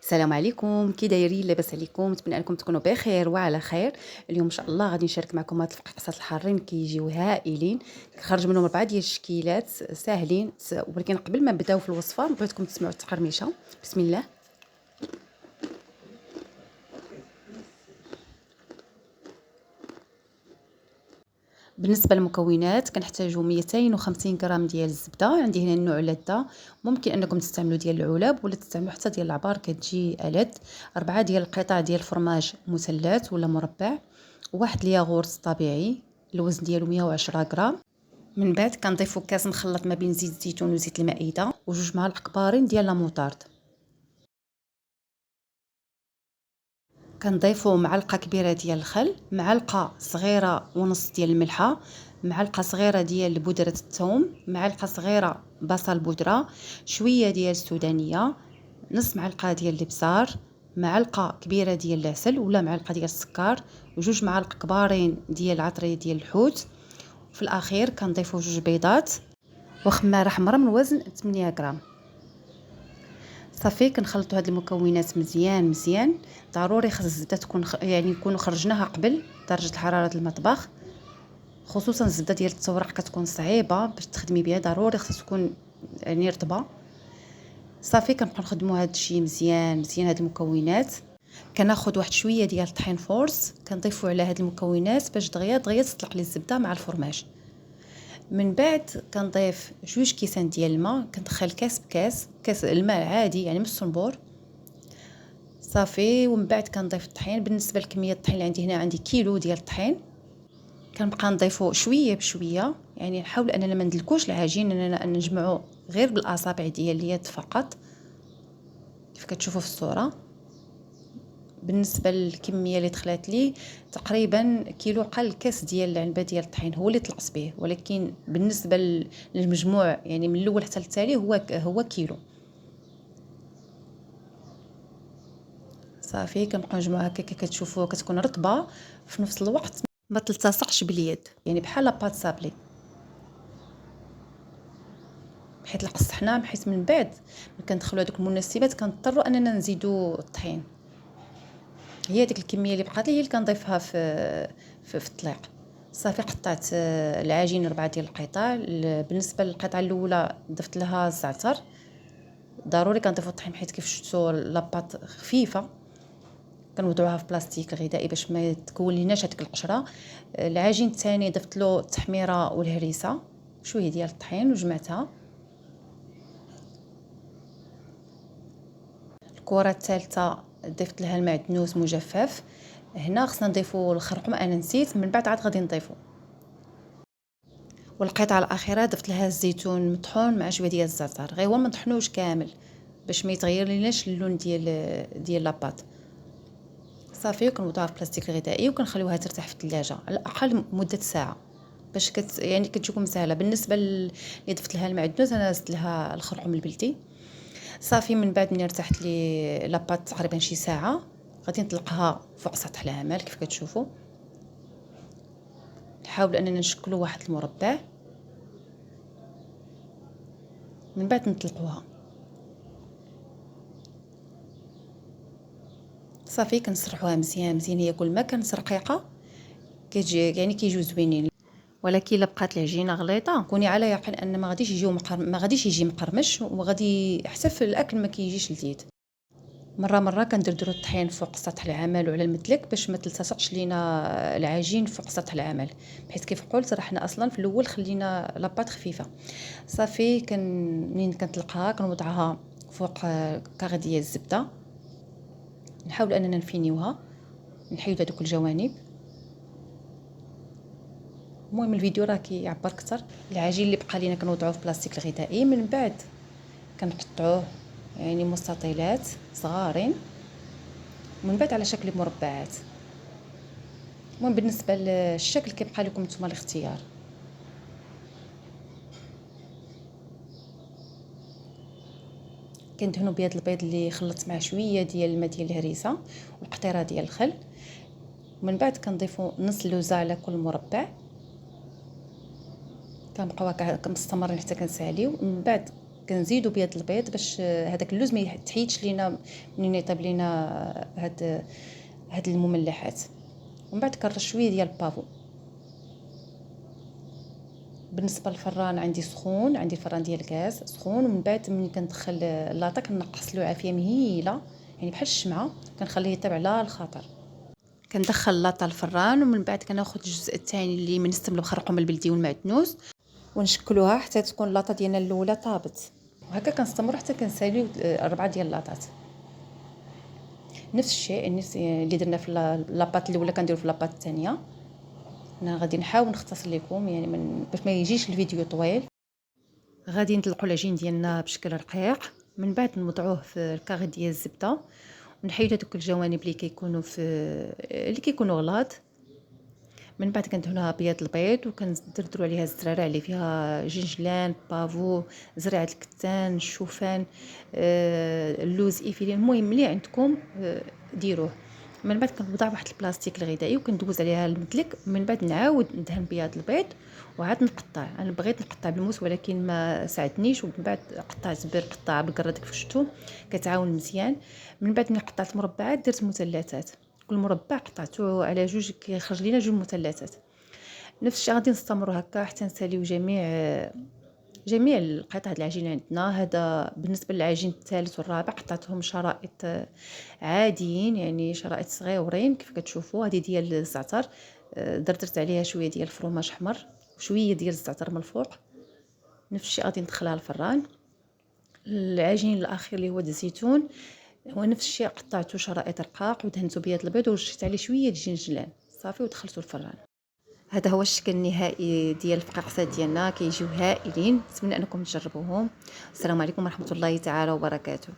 السلام عليكم، كي دايرين؟ لاباس عليكم؟ نتمنى انكم تكونوا بخير وعلى خير. اليوم ان شاء الله غادي نشارك معكم هاد الفقاصات الحارين كيجيو هائلين. كنخرج منهم 4 ديال الشكيلات ساهلين ولكن قبل ما نبداو في الوصفه بغيتكم تسمعوا التقرميشه. بسم الله. بالنسبه للمكونات كنحتاجوا 250 غرام ديال الزبده، عندي هنا النوع لذة، ممكن انكم تستعملوا ديال العلب ولا تستعملوا حتى ديال العبار كتجي ألذ. 4 ديال القطع ديال الفرماج مثلث ولا مربع، واحد الياغورت طبيعي الوزن ديالو 110 غرام. من بعد كنضيفوا كاس مخلط ما بين زيت الزيتون وزيت المائده وجوج معالق كبارين ديال لا موطارد. كنضيفوا معلقه كبيره ديال الخل، معلقه صغيره ونص ديال الملحه، معلقه صغيره ديال بودره الثوم، معلقه صغيره بصل بودره، شويه ديال السودانيه، نص معلقه ديال الابزار، معلقه كبيره ديال العسل ولا معلقه ديال السكر، وجوج معالق كبارين ديال عطريه ديال الحوت. في الاخير كنضيفوا جوج بيضات وخماره حمراء من وزن 8 غرام. صافي كنخلطوا هاد المكونات مزيان مزيان. ضروري خص الزبده تكون يعني نكونوا خرجناها قبل درجه الحراره المطبخ، خصوصا الزبده ديال التورق كتكون صعيبه باش تخدمي بها، ضروري خصها تكون يعني رطبه. صافي كنبقاو نخدموا هاد الشيء مزيان مزيان. هاد المكونات كناخذ واحد شويه ديال الطحين فورس كنضيفوا على هاد المكونات باش دغيا دغيا تطلق لي الزبده مع الفرماج. من بعد كنضيف 2 كيسان ديال الماء، كندخل كاس بكاس، كاس الماء عادي يعني من الصنبور. صافي ومن بعد كنضيف الطحين. بالنسبه لكميه الطحين اللي عندي هنا عندي كيلو ديال الطحين، كنبقى نضيفو شويه بشويه، يعني نحاول اننا ما ندلكوش العجين، اننا نجمعو غير بالاصابع ديال اليد فقط كيف كتشوفوا في الصوره. بالنسبه للكميه اللي دخلت لي تقريبا كيلو قل كاس ديال العنبه ديال الطحين هو اللي طلقت به، ولكن بالنسبه للمجموع يعني من الاول حتى للتالي هو كيلو. صافي كنبقاو نجمعوها هكا كتشوفوا كتكون رطبه في نفس الوقت ما تلتصقش باليد، يعني بحال لاباط سابلي، بحيث القص حنا بحيث من بعد ملي كندخلوا هذوك المناسبات كنضطروا اننا نزيدوا الطحين. هي ديك الكميه اللي بقات لي هي اللي كنضيفها في الطليق. صافي قطعت العجين 4 ديال القطع. بالنسبه للقطعه الاولى ضفت لها الزعتر، ضروري كنضيفوا الطحين حيت كيف شفتوا لاباط خفيفه، كنوضعوها في بلاستيك غذائي باش ما تكون ليناش هذيك القشره. العجين الثاني ضفت له التحميره والهريسه، شويه ديال الطحين وجمعتها. الكره الثالثه ضفت لها المعدنوس مجفف. هنا خصنا نضيفوا الخرقوم، انا نسيت من بعد عاد غادي نضيفو. والقطعه الاخيره ضفت لها الزيتون مطحون مع شويه ديال الزعتر، غير هو ما نطحنوش كامل باش ما يتغير ليناش اللون ديال لاباط. صافي وكنوضعها في بلاستيك غذائي وكنخليوها ترتاح في الثلاجه على الاقل مده ساعه باش يعني كتجيكم سهله. بالنسبه اللي ضفت لها المعدنوس انا زدت لها الخرقوم البلدي. صافي من بعد ملي ارتاحت لي لاباط تقريبا شي ساعه غادي نطلقها فوق سطح العمل كيف كتشوفوا. نحاول اننا نشكلوا واحد المربع من بعد نطلقوها. صافي كنسرحوها مزيان مزيان، هي كل ما كانت رقيقه كتجي يعني كيجيو زوينين، ولكن الا بقات العجينه غليظه كوني على يقين ان ما غاديش يجي مقرمش وغادي حتى في الاكل ما كيجيش لذيذ. مره كندردروا الطحين فوق سطح العمل وعلى المدلك باش ما تلتصقش لينا العجين فوق سطح العمل، بحيث كيف قلت راه حنا اصلا في الاول خلينا لاباط خفيفه. صافي منين كنطلقها كنوضعها فوق كاغ ديال الزبده، نحاول اننا نفينيوها، نحيد هذوك الجوانب. المهم الفيديو راه كيعبر اكثر. العجين اللي بقى لينا كنوضعوه في بلاستيك الغذائي، من بعد كنقطعوه يعني مستطيلات صغارين، ومن بعد على شكل مربعات. المهم بالنسبه للشكل كيبقى لكم نتوما الاختيار. كندهنوا بيض البيض اللي خلطت مع شويه ديال الماء ديال الهريسه والقطيره ديال الخل، ومن بعد كنضيفوا نص لوزه على كل مربع. كنبقاو كنستمرين حتى كنساليو، ومن بعد كنزيدوا بيض البيض باش هذاك اللوز ما يتحيدش لينا منين يطيب لينا هاد المملحات. ومن بعد كنرش شويه ديال البافو. بالنسبه للفران عندي سخون، عندي الفران ديال الغاز سخون، ومن بعد ملي كندخل لاطا كنقص له عافيه مهيله يعني بحال الشمعه، كنخليه يطيب على الخاطر. كندخل لاطا الفران، ومن بعد كناخذ الجزء الثاني اللي منستم الخرقوم البلدي والمعدنوس ونشكلوها حتى تكون لاطا ديالنا الاولى طابت. وهكا كنستمروا حتى كنساليو 4 ديال اللاطات. نفس الشيء اللي درنا في لاباط الاولى كنديرو في لاباط الثانيه. انا غادي نحاول نختصر لكم يعني باش ما يجيش الفيديو طويل. غادي نطلقوا العجين ديالنا بشكل رقيق، من بعد نوضعوه في الكاغي ديال الزبده ونحيدوا هذوك الجوانب اللي كيكونوا غلاظ. من بعد كندهنوها بيض البيض وكندردروا عليها الزراره اللي فيها جنجلان، بافو، زريعه الكتان، الشوفان، اللوز افيلين، المهم اللي عندكم ديروه. من بعد كنوضع واحد البلاستيك الغذائي وكندوز عليها المدلك، من بعد نعاود ندهن بياض البيض وعاد نقطع. انا بغيت نقطع بالموس ولكن ما ساعدنيش، ومن بعد قطعت بالقطاعه بالقرده كيف شفتوا كتعاون مزيان. من بعد ملي قطعت مربعات درت مثلثات، كل مربع قطعته على جوج كيخرج لينا جوج مثلثات. نفس الشيء غادي نستمروا هكا حتى نساليو جميع القطع العجين عندنا. هذا بالنسبه للعجين الثالث والرابع قطعتهم شرائط عاديين، يعني شرائط صغيورين كيف كتشوفوا. هذه ديال الزعتر، درت عليها شويه ديال الفرماج احمر وشويه ديال الزعتر من الفوق. نفس الشيء غادي ندخلها الفران. العجين الاخير اللي هو الزيتون هو نفس الشيء، قطعته شرائط رقاق ودهنته بيض البيض ورشيت عليه شويه الجنجلان صافي ودخلته الفران. هذا هو الشكل النهائي ديال الفقاقسات ديالنا، كيجيو هائلين. نتمنى انكم تجربوهم. السلام عليكم ورحمه الله تعالى وبركاته.